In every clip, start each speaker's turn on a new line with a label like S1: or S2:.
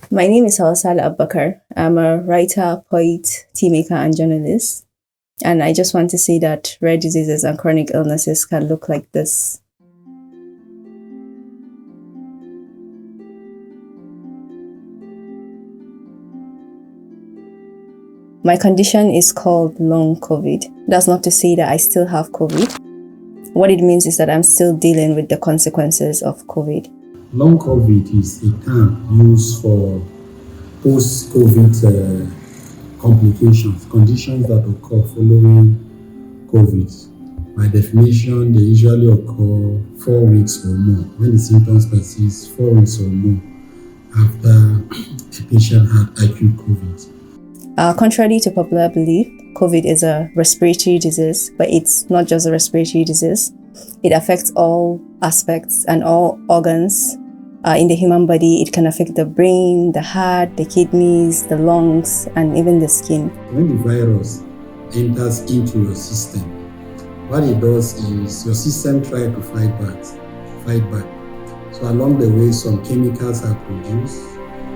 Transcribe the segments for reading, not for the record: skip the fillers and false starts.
S1: My name is Hawasala Abakar. I'm a writer, poet, tea maker, and journalist. And I just want to say that rare diseases and chronic illnesses can look like this. My condition is called long COVID. That's not to say that I still have COVID. What it means is that I'm still dealing with the consequences of COVID.
S2: Long COVID is a term used for post-COVID complications, conditions that occur following COVID. By definition, they usually occur 4 weeks or more. When the symptoms persist 4 weeks or more after a patient had acute COVID.
S1: Contrary to popular belief, COVID is a respiratory disease, but it's not just a respiratory disease. It affects all aspects and all organs in the human body. It can affect the brain, the heart, the kidneys, the lungs, and even the skin.
S2: When the virus enters into your system, what it does is your system tries to fight back. So along the way, some chemicals are produced.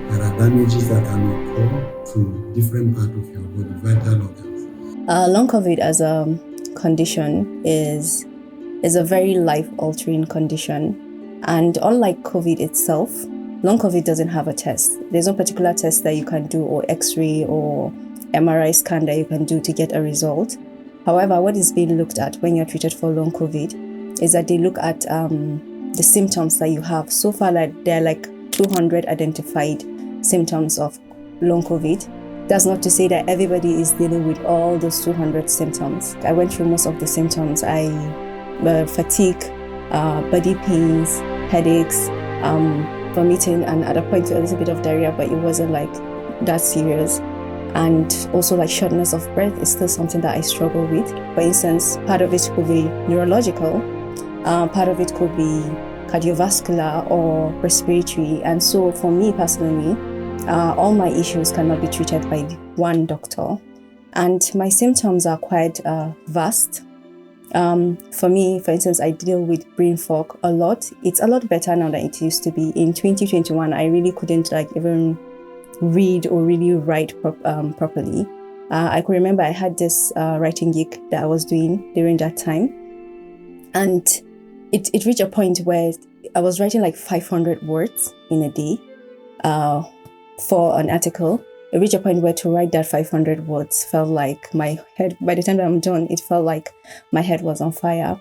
S2: There are damages that can occur to different parts of your body, vital organs.
S1: Long COVID as a condition is a very life-altering condition. And unlike COVID itself, long COVID doesn't have a test. There's no particular test that you can do, or X-ray or MRI scan that you can do to get a result. However, what is being looked at when you're treated for long COVID is that they look at the symptoms that you have. So far, there are like 200 identified symptoms of long COVID. That's not to say that everybody is dealing with all those 200 symptoms. I went through most of the symptoms. Fatigue, body pains, headaches, vomiting, and at a point a little bit of diarrhea, but it wasn't like that serious. And also like shortness of breath is still something that I struggle with. For instance, part of it could be neurological, part of it could be cardiovascular or respiratory. And so for me personally, all my issues cannot be treated by one doctor. And my symptoms are quite vast. For me, for instance, I deal with brain fog a lot. It's a lot better now than it used to be. In 2021, I really couldn't even read or really write properly. I could remember I had this writing gig that I was doing during that time. And it reached a point where I was writing like 500 words in a day for an article. It reached a point where to write that 500 words felt like my head, by the time that I'm done, it felt like my head was on fire.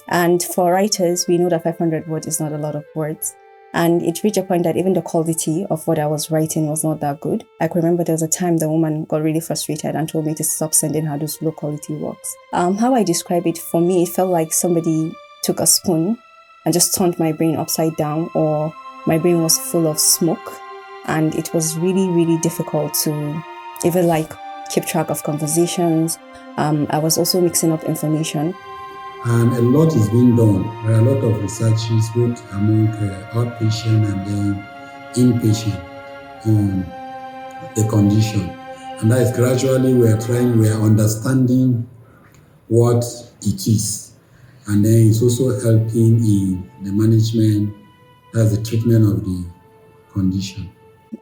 S1: And for writers, we know that 500 words is not a lot of words. And it reached a point that even the quality of what I was writing was not that good. I could remember there was a time the woman got really frustrated and told me to stop sending her those low quality works. How I describe it, for me, it felt like somebody took a spoon and just turned my brain upside down, or my brain was full of smoke. And it was really, really difficult to even keep track of conversations. I was also mixing up information.
S2: And a lot is being done. There are a lot of researches both among outpatient and then inpatient on the condition. And that is gradually we are understanding what it is. And then it's also helping in the management, that's the treatment of the condition.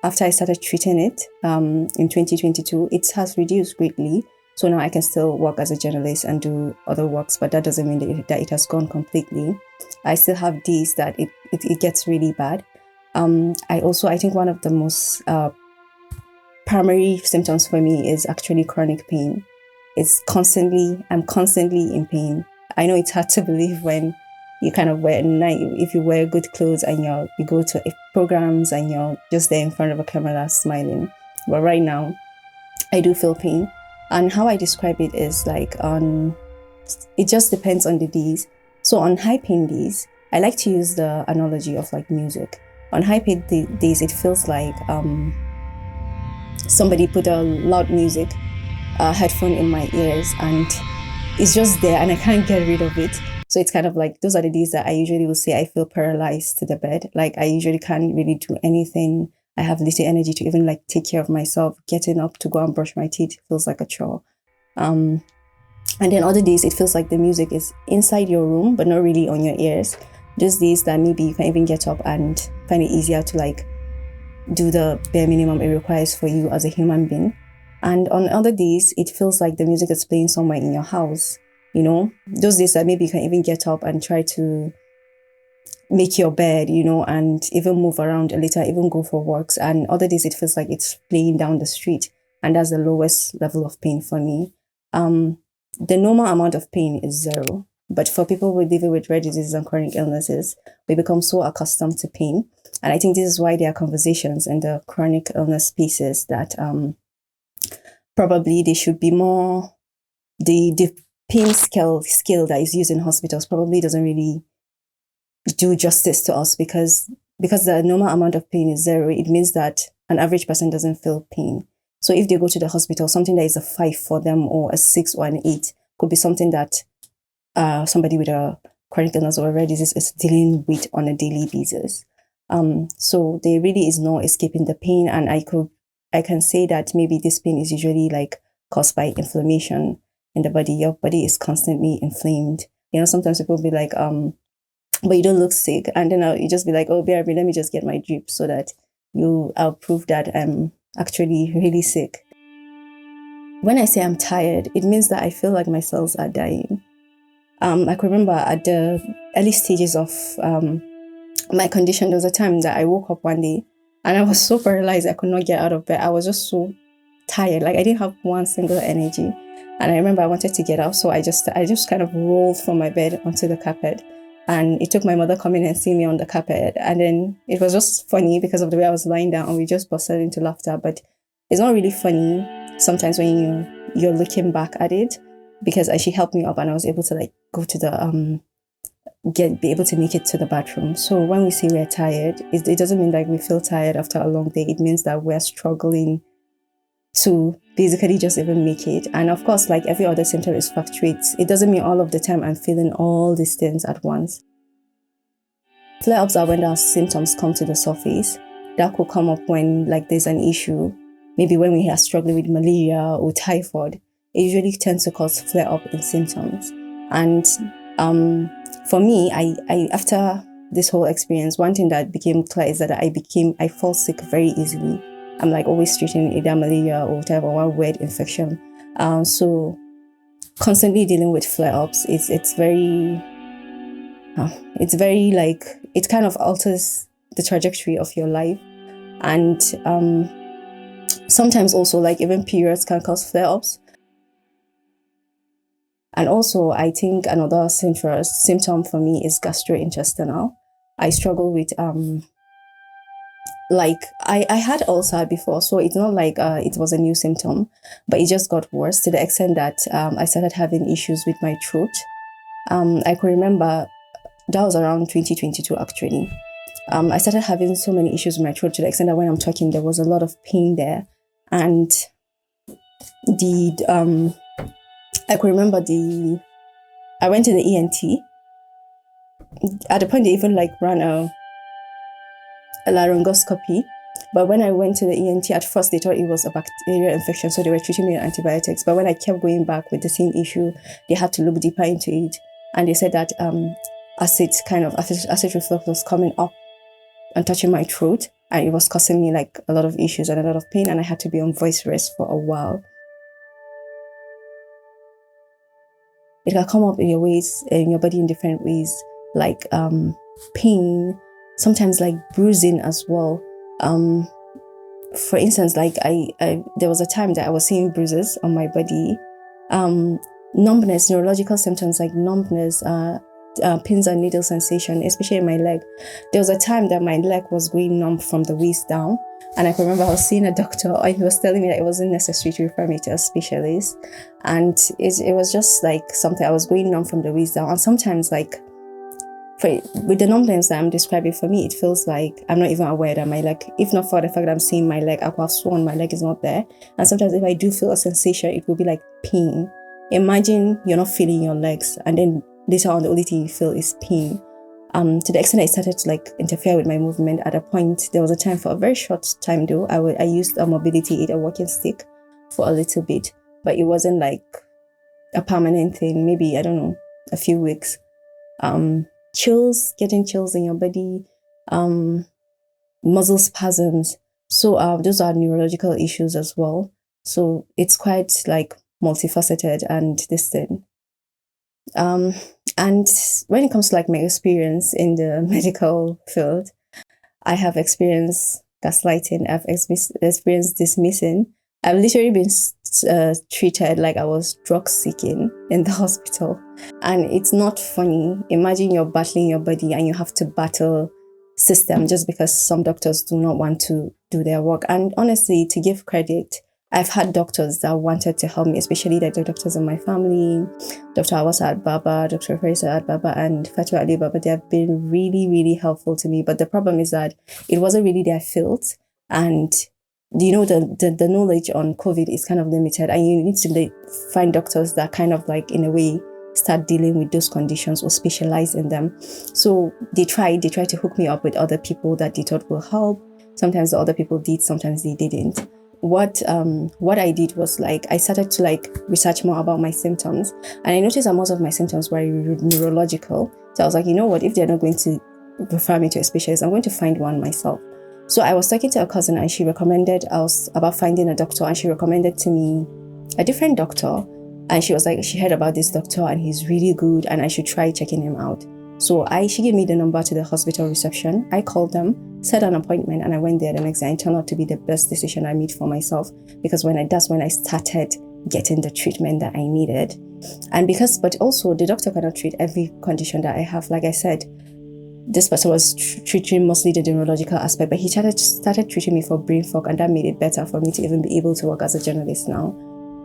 S1: After I started treating it in 2022, it has reduced greatly. So now I can still work as a journalist and do other works, but that doesn't mean that it has gone completely. I still have days that it gets really bad. I think one of the most primary symptoms for me is actually chronic pain. I'm constantly in pain. I know it's hard to believe when you kind of if you wear good clothes and you go to programs and you're just there in front of a camera smiling. But right now, I do feel pain. And how I describe it is it just depends on the days. So on high pain days, I like to use the analogy of music. On high pain days, it feels like somebody put a loud music headphone in my ears, and it's just there and I can't get rid of it. So it's kind of like, those are the days that I usually will say I feel paralyzed to the bed. I usually can't really do anything. I have little energy to even take care of myself. Getting up to go and brush my teeth feels like a chore. And then other days, it feels like the music is inside your room, but not really on your ears. Those days that maybe you can even get up and find it easier to do the bare minimum it requires for you as a human being. And on other days, it feels like the music is playing somewhere in your house. Those days that maybe you can even get up and try to make your bed, and even move around a little, even go for walks. And other days it feels like it's playing down the street. And that's the lowest level of pain for me. The normal amount of pain is 0. But for people who live with rare diseases and chronic illnesses, we become so accustomed to pain. And I think this is why there are conversations in the chronic illness spaces that probably they should be more, the pain scale that is used in hospitals probably doesn't really do justice to us, because the normal amount of pain is 0. It means that an average person doesn't feel pain. So if they go to the hospital, something that is a 5 for them or a 6 or an 8 could be something that somebody with a chronic illness or a rare disease is dealing with on a daily basis. So there really is no escaping the pain. And I can say that maybe this pain is usually like caused by inflammation in the body. Your body is constantly inflamed. Sometimes people be like, but you don't look sick. And then you just be like, oh, BRB, let me just get my drip so that I'll prove that I'm actually really sick. When I say I'm tired, it means that I feel like my cells are dying. I can remember at the early stages of my condition, there was a time that I woke up one day and I was so paralyzed I could not get out of bed. I was just so tired. Like I didn't have one single energy. And I remember I wanted to get up, so I just kind of rolled from my bed onto the carpet. And it took my mother coming and seeing me on the carpet. And then it was just funny because of the way I was lying down, and we just busted into laughter. But it's not really funny sometimes when you're looking back at it, because she helped me up and I was able to like go to the be able to make it to the bathroom. So when we say we're tired, it doesn't mean like we feel tired after a long day. It means that we're struggling to basically just even make it. And of course, like every other symptom, is fluctuates. It doesn't mean all of the time I'm feeling all these things at once. Flare-ups are when our symptoms come to the surface. That could come up when like there's an issue. Maybe when we are struggling with malaria or typhoid, it usually tends to cause flare-up in symptoms. And for me, I after this whole experience, one thing that became clear is that I fall sick very easily. I'm like always treating either malaria or whatever, one weird infection. So constantly dealing with flare-ups, it's very like, it kind of alters the trajectory of your life. And sometimes also like even periods can cause flare-ups. And also I think another symptom for me is gastrointestinal. I struggle with like I had ulcer before, so it's not like it was a new symptom, but it just got worse to the extent that I started having issues with my throat. I can remember that was around 2022 actually. I started having so many issues with my throat to the extent that when I'm talking, there was a lot of pain there. And I can remember I went to the ENT. At the point they even like ran a laryngoscopy. But when I went to the ENT, at first they thought it was a bacterial infection, so they were treating me with antibiotics. But when I kept going back with the same issue, they had to look deeper into it. And they said that acid reflux was coming up and touching my throat, and it was causing me like a lot of issues and a lot of pain, and I had to be on voice rest for a while. It can come up in your body in different ways, like pain, sometimes like bruising as well. For instance, like there was a time that I was seeing bruises on my body, numbness, neurological symptoms like numbness, pins and needle sensation, especially in my leg. There was a time that my leg was going numb from the waist down, and I can remember I was seeing a doctor and he was telling me that it wasn't necessary to refer me to a specialist, and it was just like something, I was going numb from the waist down. And sometimes like with the numbness that I'm describing, for me it feels like I'm not even aware that my leg, if not for the fact that I'm seeing my leg, I could have sworn my leg is not there. And sometimes if I do feel a sensation, it will be like pain. Imagine you're not feeling your legs, and then later on the only thing you feel is pain. To the extent I started to like interfere with my movement. At a point, there was a time, for a very short time though, I used a mobility aid, a walking stick, for a little bit, but it wasn't like a permanent thing. Maybe, I don't know, a few weeks. Getting chills in your body, muscle spasms, So those are neurological issues as well. So it's quite like multifaceted and this thing. And when it comes to like my experience in the medical field, I have experienced gaslighting. I've experienced dismissing. I've literally been treated like I was drug seeking in the hospital. And it's not funny. Imagine you're battling your body and you have to battle system just because some doctors do not want to do their work. And honestly, to give credit, I've had doctors that wanted to help me, especially the doctors in my family, Dr. Awasa at Baba, Dr. Farisa at Baba, and Fatou Ali Baba. They have been really, really helpful to me. But the problem is that it wasn't really their field. And the knowledge on COVID is kind of limited, and you need to find doctors that kind of like, in a way, start dealing with those conditions or specialize in them. So they tried to hook me up with other people that they thought will help. Sometimes the other people did, sometimes they didn't. What I did was like I started to like research more about my symptoms, and I noticed that most of my symptoms were neurological. So I was like, you know what, if they're not going to refer me to a specialist, I'm going to find one myself. So I was talking to a cousin, and she recommended us about finding a doctor, and she recommended to me a different doctor. And she was like, she heard about this doctor and he's really good and I should try checking him out. So she gave me the number to the hospital reception. I called them, set an appointment, and I went there the next day. It turned out to be the best decision I made for myself, because that's when I started getting the treatment that I needed. But also the doctor cannot treat every condition that I have. Like I said, this person was treating mostly the neurological aspect, but he started treating me for brain fog, and that made it better for me to even be able to work as a journalist now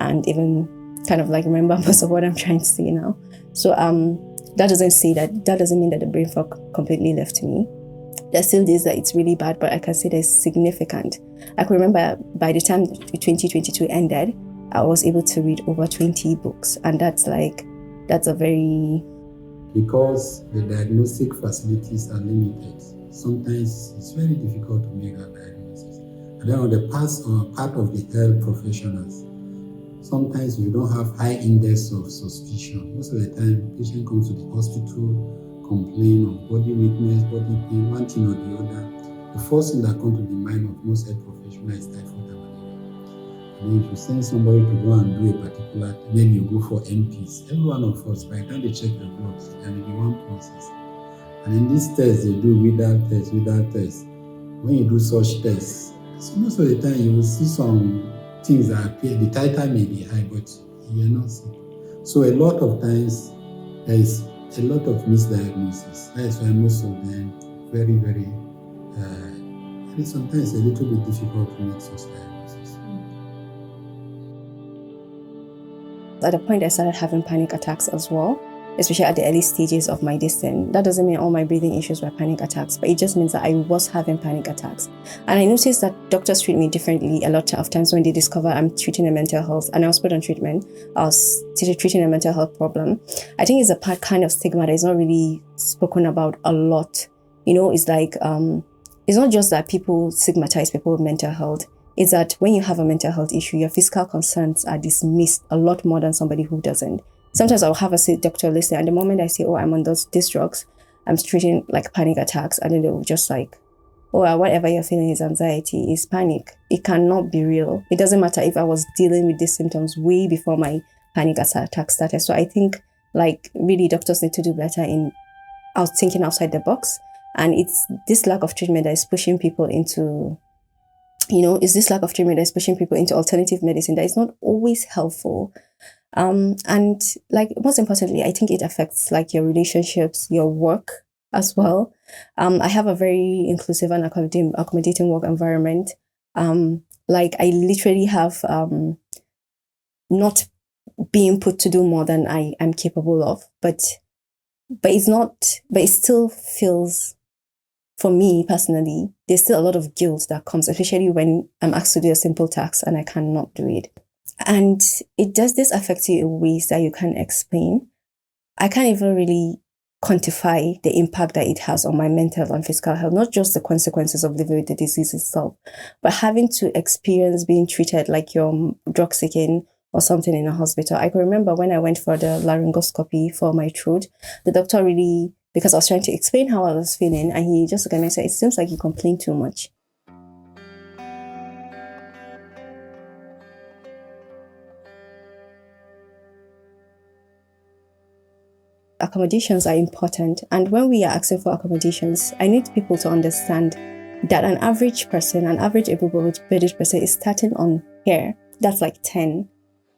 S1: and even kind of like remember most of what I'm trying to say now. So that doesn't mean that the brain fog completely left me. There's still days that it's really bad, but I can say that it's significant. I can remember by the time 2022 ended, I was able to read over 20 books, and that's a very...
S2: Because the diagnostic facilities are limited, sometimes it's very difficult to make a diagnosis. And then on the part of the health professionals, sometimes we don't have high index of suspicion. Most of the time, patient comes to the hospital, complain of body weakness, body pain, one thing or the other. The first thing that comes to the mind of most health professionals is typhoid and malaria. And if you send somebody to go and do a particular, maybe you go for MPs. Every one of us, by the time they check your bloods, there may be one process. And in these tests, they do without test. When you do such tests, so most of the time you will see some things that appear, the titer may be high, but you're not sick. So a lot of times, there is a lot of misdiagnosis. That is why most of them very, very, sometimes a little bit difficult to make such diagnosis.
S1: At the point I started having panic attacks as well, especially at the early stages of my distance. That doesn't mean all my breathing issues were panic attacks, but it just means that I was having panic attacks. And I noticed that doctors treat me differently a lot of times when they discover I'm treating a mental health, and I was put on treatment. I was treating a mental health problem. I think it's a kind of stigma that is not really spoken about a lot. It's like, it's not just that people stigmatize people with mental health. It's that when you have a mental health issue, your physical concerns are dismissed a lot more than somebody who doesn't. Sometimes I'll have a doctor listen, and the moment I say, I'm on these drugs, I'm treating like panic attacks, and then they'll just like, whatever you're feeling is anxiety, is panic. It cannot be real. It doesn't matter if I was dealing with these symptoms way before my panic attack started. So I think like really doctors need to do better in thinking outside the box. And it's this lack of treatment that is pushing people into alternative medicine that is not always helpful. And like most importantly, I think it affects like your relationships, your work as well. I have a very inclusive and accommodating work environment. Like I literally have not being put to do more than I am capable of, but it still feels, for me personally, there's still a lot of guilt that comes, especially when I'm asked to do a simple task and I cannot do it. And does this affect you in ways that you can't explain? I can't even really quantify the impact that it has on my mental and physical health, not just the consequences of living with the disease itself, but having to experience being treated like you're drug seeking or something in a hospital. I can remember when I went for the laryngoscopy for my throat, the doctor really, because I was trying to explain how I was feeling, and he just looked at me and said, "It seems like you complain too much." accommodations are important. And when we are asking for accommodations, I need people to understand that an average person, an average able-bodied person is starting on here. That's like 10.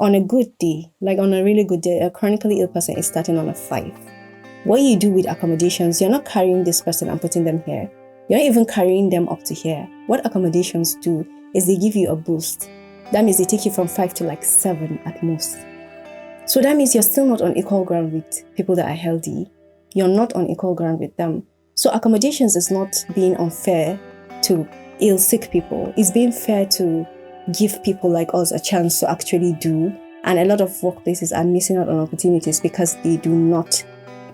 S1: On a good day, like on a really good day, a chronically ill person is starting on a 5. What you do with accommodations, you're not carrying this person and putting them here. You're not even carrying them up to here. What accommodations do is they give you a boost. That means they take you from 5 to like 7 at most. So that means you're still not on equal ground with people that are healthy. You're not on equal ground with them. So accommodations is not being unfair to ill, sick people. It's being fair to give people like us a chance to actually do. And a lot of workplaces are missing out on opportunities because they do not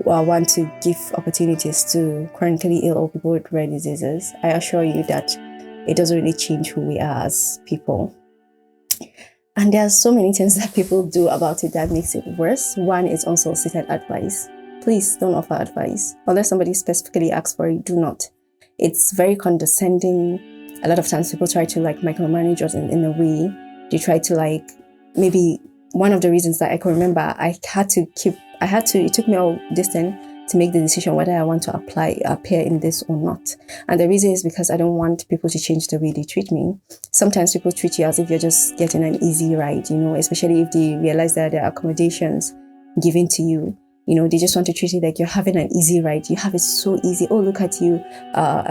S1: want to give opportunities to chronically ill or people with rare diseases. I assure you that it doesn't really change who we are as people. And there are so many things that people do about it that makes it worse. One is unsolicited advice. Please don't offer advice. Unless somebody specifically asks for it, do not. It's very condescending. A lot of times people try to like micromanage us in a way. They try to like, maybe one of the reasons that I can remember, it took me all this time to make the decision whether I want to appear in this or not. And the reason is because I don't want people to change the way they treat me. Sometimes people treat you as if you're just getting an easy ride, especially if they realize that there are accommodations given to you. They just want to treat you like you're having an easy ride. You have it so easy. Oh, look at you,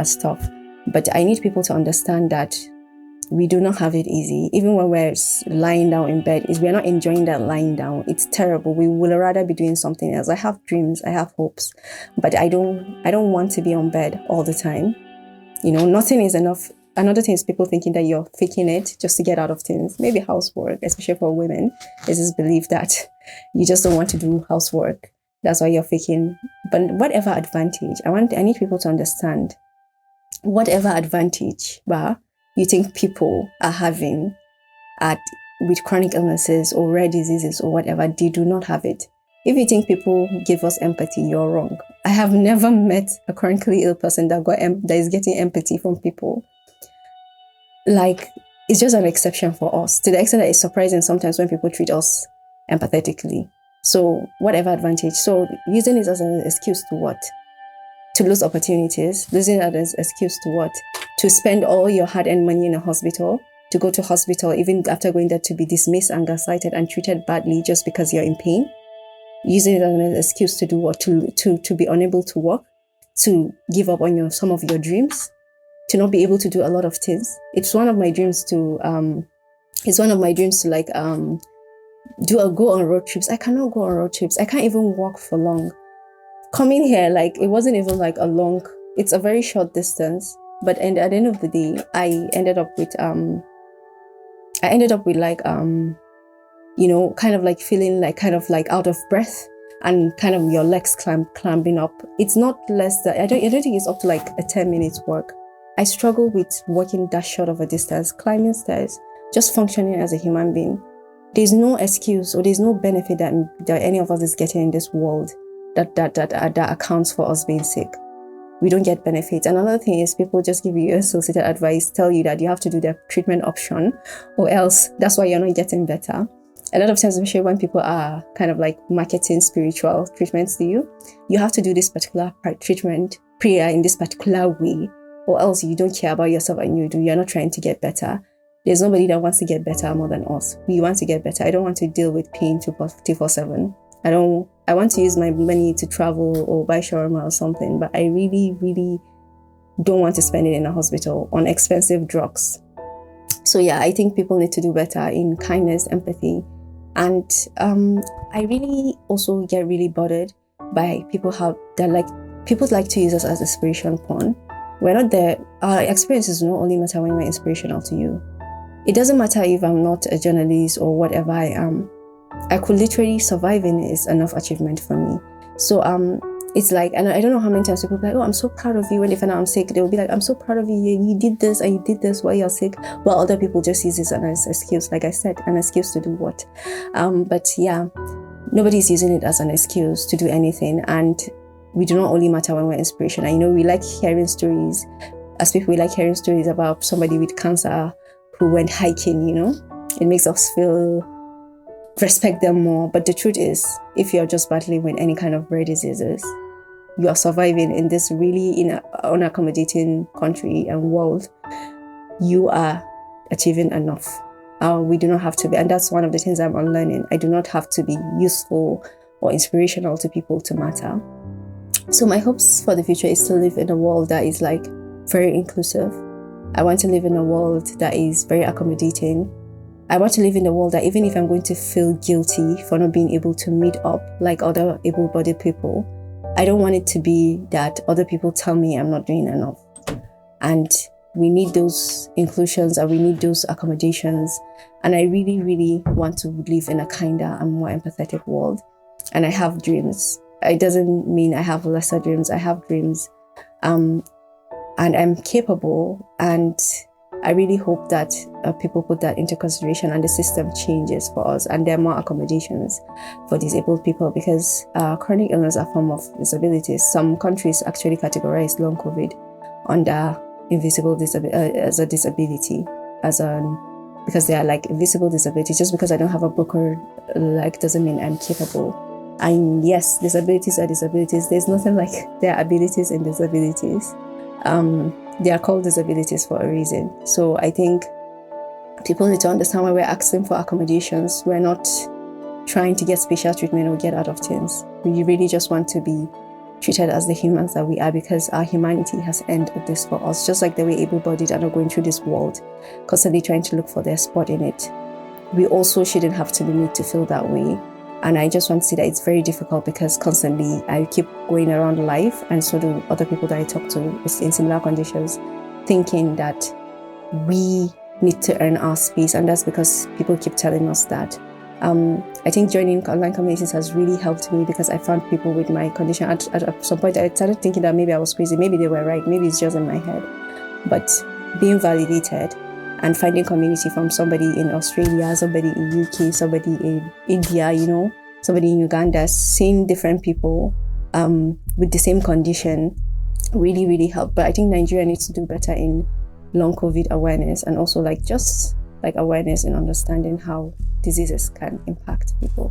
S1: stuff. But I need people to understand that we do not have it easy. Even when we're lying down in bed, we're not enjoying that lying down. It's terrible. We would rather be doing something else. I have dreams, I have hopes, but I don't want to be on bed all the time. Nothing is enough. Another thing is people thinking that you're faking it just to get out of things. Maybe housework, especially for women, is this belief that you just don't want to do housework. That's why you're faking. But whatever advantage, I need people to understand whatever advantage, you think people are having with chronic illnesses or rare diseases or whatever, they do not have it. If you think people give us empathy, you're wrong. I have never met a chronically ill person that is getting empathy from people. Like, it's just an exception for us, to the extent that it's surprising sometimes when people treat us empathetically. So whatever advantage. So using it as an excuse to what? To lose opportunities. Using it as an excuse to what? To spend all your hard-earned money in a hospital, to go to hospital even after going there to be dismissed and gaslighted and treated badly just because you're in pain. Using it as an excuse to do what? To be unable to work, to give up on some of your dreams, to not be able to do a lot of things. It's one of my dreams to like go on road trips. I cannot go on road trips. I can't even walk for long. Coming here, like, it wasn't even like it's a very short distance, but at the end of the day, I ended up with like kind of like feeling like kind of like out of breath and kind of your legs climbing up. It's not less than, I don't think it's up to like a 10 minutes walk. I struggle with walking that short of a distance, climbing stairs, just functioning as a human being. There's no excuse or there's no benefit that any of us is getting in this world that accounts for us being sick. We don't get benefits. And another thing is people just give you unsolicited advice, tell you that you have to do the treatment option or else that's why you're not getting better. A lot of times, especially when people are kind of like marketing spiritual treatments to you, you have to do this particular prayer in this particular way, or else you don't care about yourself and you're not trying to get better. There's nobody that wants to get better more than us. We want to get better. I don't want to deal with pain 24/7. I want to use my money to travel or buy shawarma or something, but I really, really don't want to spend it in a hospital on expensive drugs. So yeah, I think people need to do better in kindness, empathy. And I really also get really bothered by people like to use us as inspiration porn. We're not there. Our experiences do not only matter when we're inspirational to you. It doesn't matter if I'm not a journalist or whatever I am. I could literally survive in it is enough achievement for me. So it's like, and I don't know how many times people be like, oh, I'm so proud of you. When they find out I'm sick, they'll be like, I'm so proud of you. You did this and you did this while you're sick. While other people just use this as an excuse. Like I said, an excuse to do what? But yeah, nobody's using it as an excuse to do anything. And we do not only matter when we're inspirational. We like hearing stories. As people, we like hearing stories about somebody with cancer who went hiking, It makes us respect them more. But the truth is, if you're just battling with any kind of rare diseases, you are surviving in this really unaccommodating country and world, you are achieving enough. We do not have to be, and that's one of the things I'm unlearning. I do not have to be useful or inspirational to people to matter. So my hopes for the future is to live in a world that is like very inclusive. I want to live in a world that is very accommodating. I want to live in a world that even if I'm going to feel guilty for not being able to meet up like other able-bodied people, I don't want it to be that other people tell me I'm not doing enough. And we need those inclusions and we need those accommodations. And I really, really want to live in a kinder and more empathetic world. And I have dreams. It doesn't mean I have lesser dreams. I have dreams. And I'm capable. And I really hope that people put that into consideration and the system changes for us and there are more accommodations for disabled people, because chronic illness are a form of disabilities. Some countries actually categorize long COVID under invisible as a disability, because they are like invisible disabilities. Just because I don't have a broken leg doesn't mean I'm capable. And yes, disabilities are disabilities. There's nothing like there are abilities in disabilities. They are called disabilities for a reason. So I think people need to understand why we're asking for accommodations. We're not trying to get special treatment or get out of things. We really just want to be treated as the humans that we are, because our humanity has earned this for us. Just like the way able-bodied are not going through this world, constantly trying to look for their spot in it. We also shouldn't have to be made to feel that way. And I just want to say that it's very difficult, because constantly I keep going around life, and so do other people that I talk to in similar conditions, thinking that we need to earn our space. And that's because people keep telling us that. I think joining online communities has really helped me, because I found people with my condition. At some point, I started thinking that maybe I was crazy. Maybe they were right. Maybe it's just in my head. But being validated and finding community from somebody in Australia, somebody in UK, somebody in India, somebody in Uganda, seeing different people with the same condition really, really helped. But I think Nigeria needs to do better in long COVID awareness, and also just awareness and understanding how diseases can impact people.